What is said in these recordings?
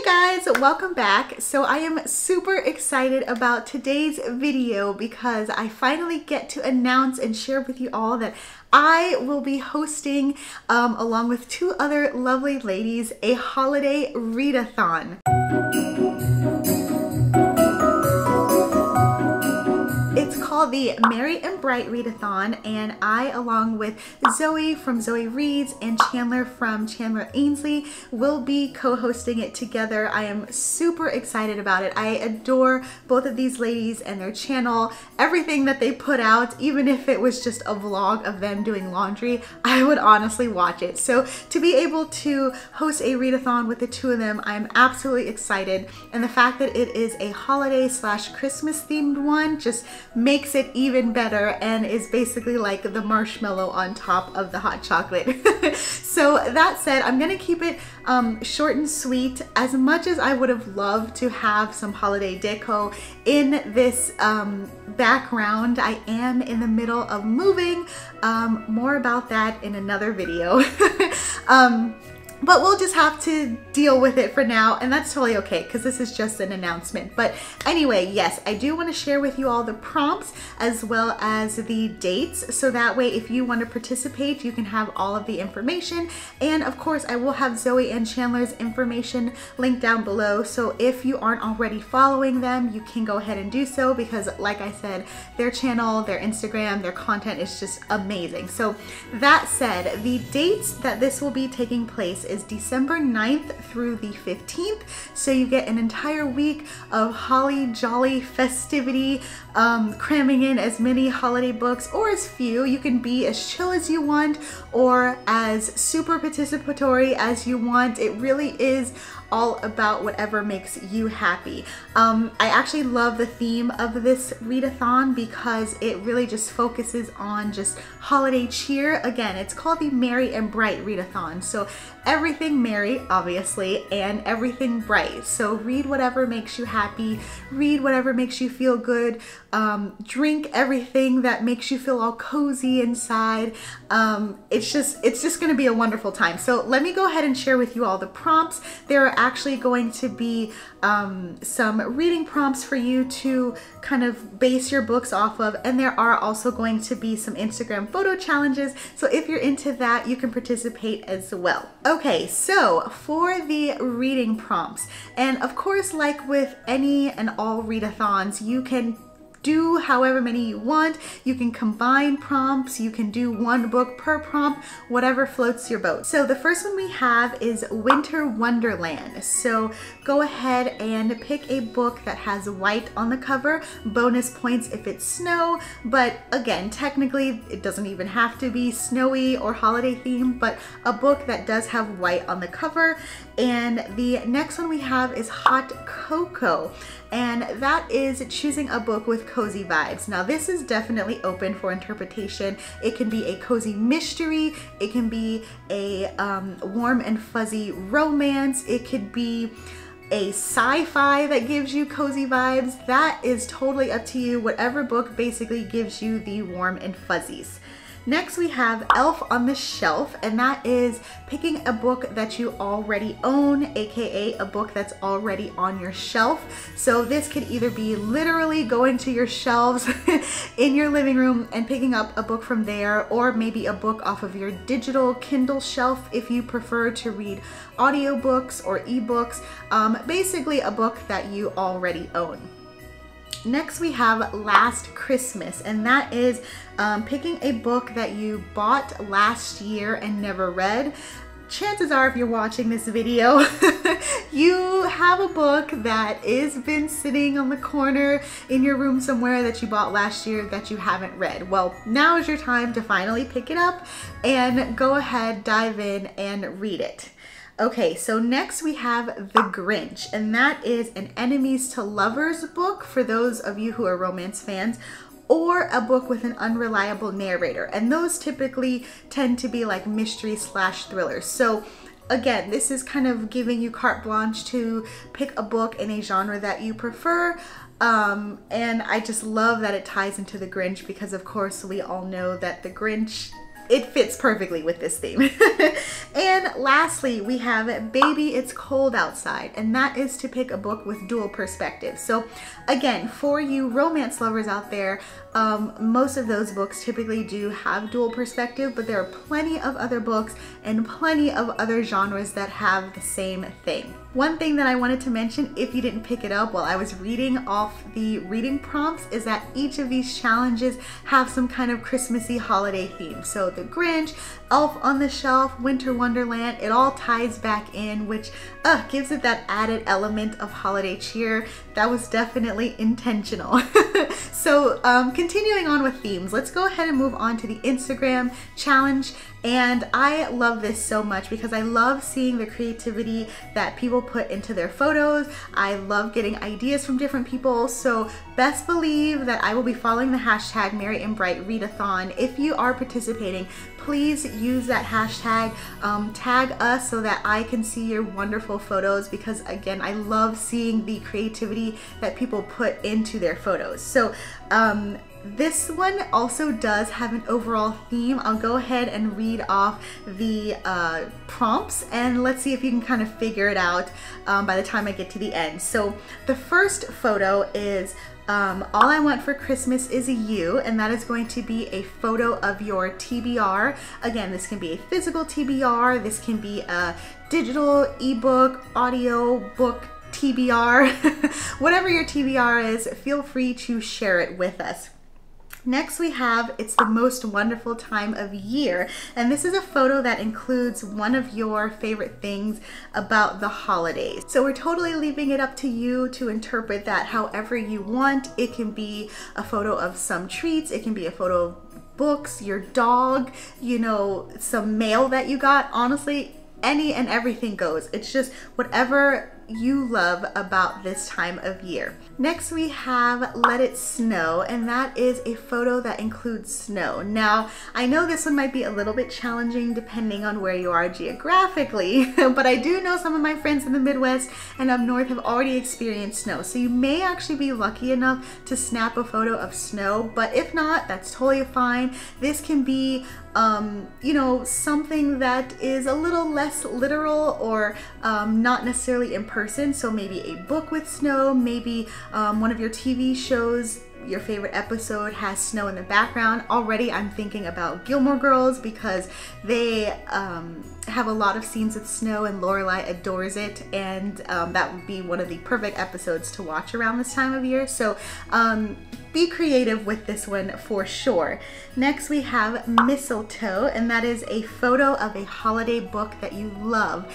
Hey guys, welcome back. So I am super excited about today's video because I finally get to announce and share with you all that I will be hosting, along with two other lovely ladies, a holiday readathon. It's called the Merry and Bright Readathon, and I, along with Zoe from Zoe Reads and Chandler from Chandler Ainsley, will be co-hosting it together. I am super excited about it. I adore both of these ladies and their channel. Everything that they put out, even if it was just a vlog of them doing laundry, I would honestly watch it. So to be able to host a readathon with the two of them, I'm absolutely excited. And the fact that it is a holiday / Christmas themed one just makes it even better and is basically like the marshmallow on top of the hot chocolate. So that said, I'm gonna keep it short and sweet. As much as I would have loved to have some holiday deco in this background, I am in the middle of moving. More about that in another video. But we'll just have to deal with it for now, and that's totally okay because this is just an announcement. But anyway, yes, I do want to share with you all the prompts as well as the dates, so that way if you want to participate, you can have all of the information. And of course, I will have Zoe and Chandler's information linked down below, so if you aren't already following them, you can go ahead and do so because, like I said, their channel, their Instagram, their content is just amazing. So that said, the dates that this will be taking place is December 9th through the 15th. So you get an entire week of holly jolly festivity, cramming in as many holiday books or as few. You can be as chill as you want or as super participatory as you want. It really is all about whatever makes you happy. I actually love the theme of this readathon because it really just focuses on just holiday cheer. Again, it's called the Merry and Bright Readathon. So everything merry, obviously, and everything bright. So read whatever makes you happy, read whatever makes you feel good, drink everything that makes you feel all cozy inside. It's just gonna be a wonderful time. So let me go ahead and share with you all the prompts. There are actually going to be some reading prompts for you to kind of base your books off of, and there are also going to be some Instagram photo challenges, so if you're into that, you can participate as well. Okay, so for the reading prompts, and of course, like with any and all readathons, you can do however many you want. You can combine prompts, you can do one book per prompt, whatever floats your boat. So the first one we have is Winter Wonderland. So go ahead and pick a book that has white on the cover. Bonus points if it's snow, but again, technically it doesn't even have to be snowy or holiday themed, but a book that does have white on the cover. And the next one we have is Hot Cocoa, and that is choosing a book with cozy vibes. Now this is definitely open for interpretation. It can be a cozy mystery, it can be a warm and fuzzy romance, it could be a sci-fi that gives you cozy vibes. That is totally up to you. Whatever book basically gives you the warm and fuzzies. Next we have Elf on the Shelf, and that is picking a book that you already own, aka a book that's already on your shelf. So this could either be literally going to your shelves in your living room and picking up a book from there, or maybe a book off of your digital Kindle shelf if you prefer to read audiobooks or ebooks. Basically a book that you already own. Next we have Last Christmas, and that is picking a book that you bought last year and never read. Chances are, if you're watching this video, you have a book that has been sitting on the corner in your room somewhere that you bought last year that you haven't read. Well, now is your time to finally pick it up and go ahead, dive in and read it. Okay, so next we have The Grinch, and that is an enemies to lovers book for those of you who are romance fans, or a book with an unreliable narrator, and those typically tend to be like mystery / thrillers. So again, this is kind of giving you carte blanche to pick a book in a genre that you prefer. And I just love that it ties into The Grinch because of course we all know that The Grinch it fits perfectly with this theme. And lastly, we have Baby It's Cold Outside, and that is to pick a book with dual perspectives. So again, for you romance lovers out there, most of those books typically do have dual perspective, but there are plenty of other books and plenty of other genres that have the same thing. One thing that I wanted to mention, if you didn't pick it up while I was reading off the reading prompts, is that each of these challenges have some kind of Christmassy holiday theme. So the Grinch, Elf on the Shelf, Winter Wonderland, it all ties back in, which gives it that added element of holiday cheer. That was definitely intentional. So continuing on with themes, let's go ahead and move on to the Instagram challenge. And I love this so much because I love seeing the creativity that people put into their photos. I love getting ideas from different people. So best believe that I will be following the hashtag Merry and Bright Readathon. If you are participating, please use that hashtag, tag us so that I can see your wonderful photos, because again, I love seeing the creativity that people put into their photos. So this one also does have an overall theme. I'll go ahead and read off the prompts, and let's see if you can kind of figure it out by the time I get to the end. So the first photo is All I Want for Christmas Is a You, and that is going to be a photo of your TBR. Again, this can be a physical TBR, this can be a digital, ebook, audio, book, TBR. Whatever your TBR is, feel free to share it with us. Next we have It's the Most Wonderful Time of Year, and this is a photo that includes one of your favorite things about the holidays. So we're totally leaving it up to you to interpret that however you want. It can be a photo of some treats, it can be a photo of books, your dog, you know, some mail that you got. Honestly, any and everything goes. It's just whatever you love about this time of year. Next we have Let It Snow, and that is a photo that includes snow. Now, I know this one might be a little bit challenging depending on where you are geographically, but I do know some of my friends in the Midwest and up north have already experienced snow. So you may actually be lucky enough to snap a photo of snow, but if not, that's totally fine. This can be you know, something that is a little less literal or not necessarily in person. So maybe a book with snow, maybe one of your TV shows, your favorite episode has snow in the background. Already I'm thinking about Gilmore Girls because they have a lot of scenes with snow and Lorelai adores it, and that would be one of the perfect episodes to watch around this time of year. So be creative with this one for sure. Next we have Mistletoe, and that is a photo of a holiday book that you love.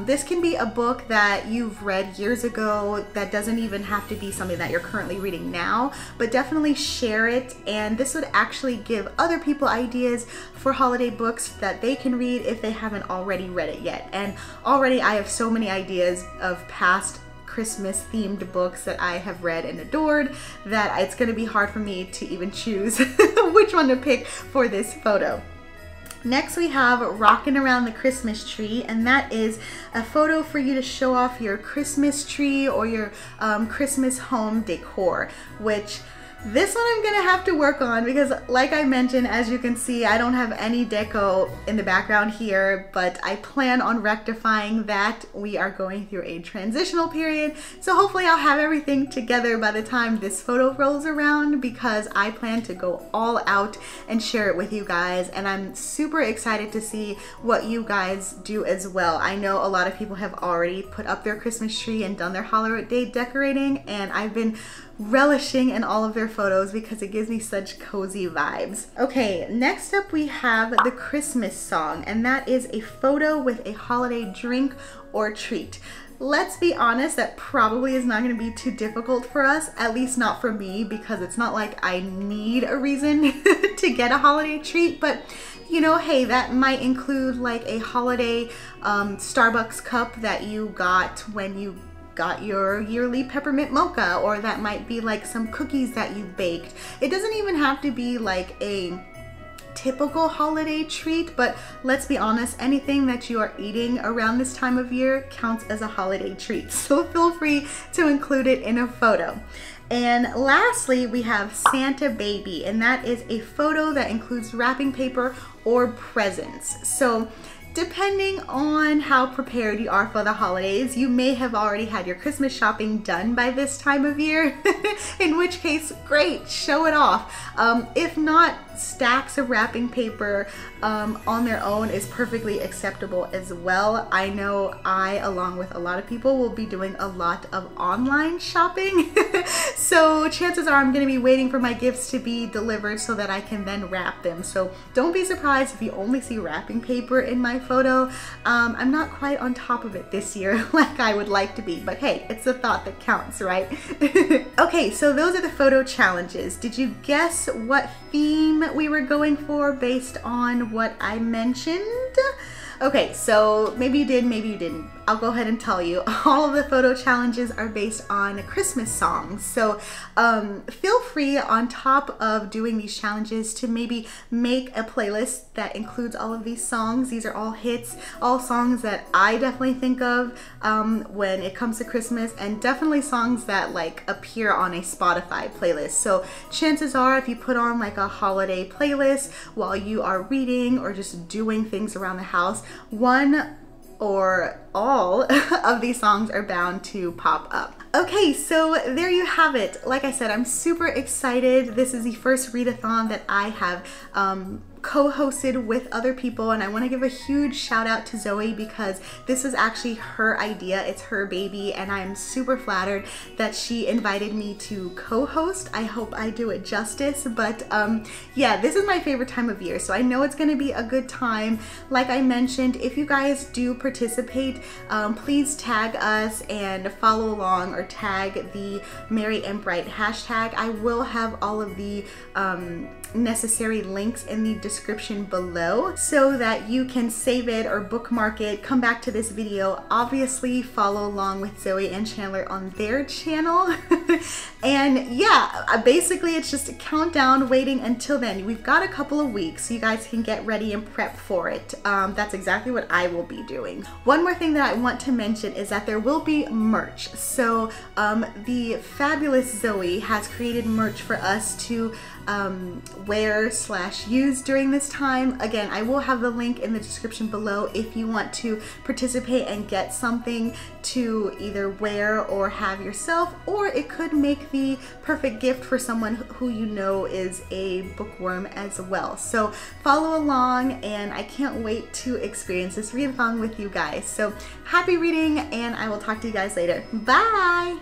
This can be a book that you've read years ago that doesn't even have to be something that you're currently reading now, but definitely share it, and this would actually give other people ideas for holiday books that they can read if they haven't already read it yet. And already I have so many ideas of past Christmas themed books that I have read and adored that it's going to be hard for me to even choose which one to pick for this photo. Next we have Rockin' Around the Christmas Tree, and that is a photo for you to show off your Christmas tree or your Christmas home decor, which this one I'm gonna have to work on because, like I mentioned, as you can see, I don't have any deco in the background here, but I plan on rectifying that. We are going through a transitional period, so hopefully I'll have everything together by the time this photo rolls around, because I plan to go all out and share it with you guys, and I'm super excited to see what you guys do as well. I know a lot of people have already put up their Christmas tree and done their holiday decorating, and I've been relishing in all of their photos because it gives me such cozy vibes. Okay, next up we have the Christmas song, and that is a photo with a holiday drink or treat. Let's be honest, that probably is not going to be too difficult for us, at least not for me, because it's not like I need a reason to get a holiday treat, but you know, hey, that might include like a holiday Starbucks cup that you got when you got your yearly peppermint mocha, or that might be like some cookies that you baked. It doesn't even have to be like a typical holiday treat, but let's be honest, anything that you are eating around this time of year counts as a holiday treat. So feel free to include it in a photo. And lastly, we have Santa Baby, and that is a photo that includes wrapping paper or presents. So depending on how prepared you are for the holidays, you may have already had your Christmas shopping done by this time of year, in which case, great, show it off. If not, stacks of wrapping paper on their own is perfectly acceptable as well. I know I, along with a lot of people, will be doing a lot of online shopping. So chances are I'm gonna be waiting for my gifts to be delivered so that I can then wrap them. So don't be surprised if you only see wrapping paper in my photo. I'm not quite on top of it this year like I would like to be, but hey, it's the thought that counts, right? Okay, so those are the photo challenges. Did you guess what theme we were going for based on what I mentioned? Okay, so maybe you did, maybe you didn't. I'll go ahead and tell you. All of the photo challenges are based on Christmas songs. So feel free, on top of doing these challenges, to maybe make a playlist that includes all of these songs. These are all hits, all songs that I definitely think of when it comes to Christmas, and definitely songs that like appear on a Spotify playlist. So chances are, if you put on like a holiday playlist while you are reading or just doing things around the house, one or all of these songs are bound to pop up. Okay, so there you have it. Like I said, I'm super excited. This is the first readathon that I have co-hosted with other people, and I want to give a huge shout out to Zoe because this was actually her idea. It's her baby, and I'm super flattered that she invited me to co-host. I hope I do it justice, but yeah, this is my favorite time of year, so I know it's going to be a good time. Like I mentioned, if you guys do participate, please tag us and follow along, or tag the Merry and Bright hashtag. I will have all of the necessary links in the description below so that you can save it or bookmark it, come back to this video, obviously follow along with Zoe and Chandler on their channel. And yeah, basically it's just a countdown waiting until then. We've got a couple of weeks so you guys can get ready and prep for it. That's exactly what I will be doing. One more thing that I want to mention is that there will be merch. So the fabulous Zoe has created merch for us to wear/use during this time. Again, I will have the link in the description below if you want to participate and get something to either wear or have yourself, or it could make the perfect gift for someone who you know is a bookworm as well. So follow along, and I can't wait to experience this readathon with you guys. So happy reading, and I will talk to you guys later. Bye!